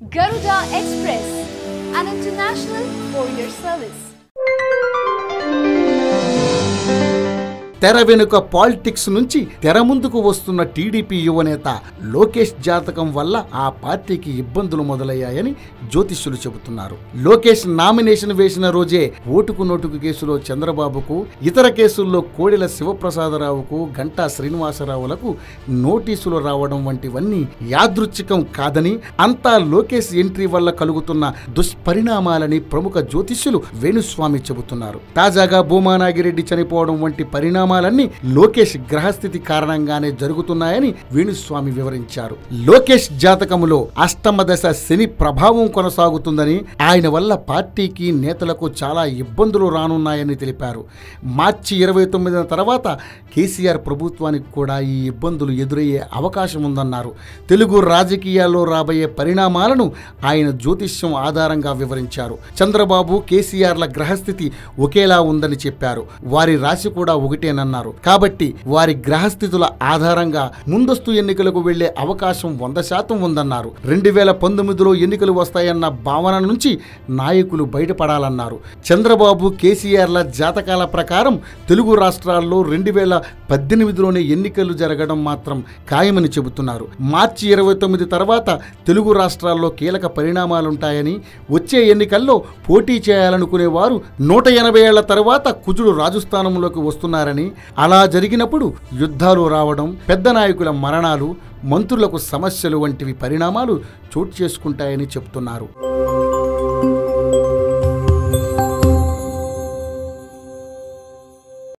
Garuda Express, an international courier service. తెర వెనుక politics నుంచి తెర ముందుకు వస్తున్న టీడీపీ యువనేత లోకేష్ జాతకం వల్ల ఆ పార్టీకి ఇబ్బందులు మొదలయ్యాయని జ్యోతిష్యులు చెబుతున్నారు. లోకేష్ నామినేషన్ వేసిన రోజే ఓటుకు నోటుకు కేసులో చంద్రబాబుకు, ఇతర కేసుల్లో కోడెల శివప్రసాదరావుకు, గంటా శ్రీనివాసరావులకు నోటీసులు రావడం వంటివన్నీ యాదృచ్ఛికం కాదని, అంతా లోకేష్ ఎంట్రీ వల్ల కలుగుతున్న దుష్పరిణామాలని ప్రముఖ జ్యోతిష్యులు వేణుస్వామి చెబుతున్నారు. తాజాగా భూమానాగిరెడ్డి చనిపోవడం వంటి పరిణామాలన్నీ లోకేష్ గ్రహస్థితి కారణంగానే జరుగుతున్నాయని వేణుస్వామి వివరించారు. లోకేష్ జాతకములో అష్టమ దశ శని ప్రభావం కొనసాగుతుందని, ఆయన వల్ల పార్టీకి నేతలకు చాలా ఇబ్బందులు రానున్నాయని తెలిపారు. మార్చి 29 తర్వాత కేసీఆర్ ప్రభుత్వానికి కూడా ఈ ఇబ్బందులు ఎదురయ్యే అవకాశం ఉందన్నారు. తెలుగు రాజకీయాల్లో రాబోయే పరిణామాలను ఆయన జ్యోతిష్యం ఆధారంగా వివరించారు. చంద్రబాబు, కేసీఆర్ల గ్రహస్థితి ఒకేలా ఉందని చెప్పారు. వారి రాశి కూడా ఒకటేనన్నారు. కాబట్టి వారి గ్రహస్థితుల ఆధారంగా ముందస్తు ఎన్నికలకు వెళ్లే అవకాశం 100% ఉందన్నారు. 2019లో ఎన్నికలు వస్తాయన్న భావన నుంచి నాయకులు బయటపడాలన్నారు. చంద్రబాబు, కేసీఆర్ల జాతకాల ప్రకారం తెలుగు రాష్ట్రాల్లో 2018లోనే ఎన్నికలు జరగడం మాత్రం ఖాయమని చెబుతున్నారు. మార్చి 29 తర్వాత తెలుగు రాష్ట్రాల్లో కీలక పరిణామాలుంటాయని, వచ్చే ఎన్నికల్లో పోటీ చేయాలనుకునే వారు 180 ఏళ్ల తర్వాత కుజుడు రాజస్థానంలోకి వస్తున్నారని, అలా జరిగినప్పుడు యుద్ధాలు రావడం, పెద్ద నాయకుల మరణాలు, మంత్రులకు సమస్యలు వంటివి పరిణామాలు చోటు చేసుకుంటాయని చెబుతున్నారు.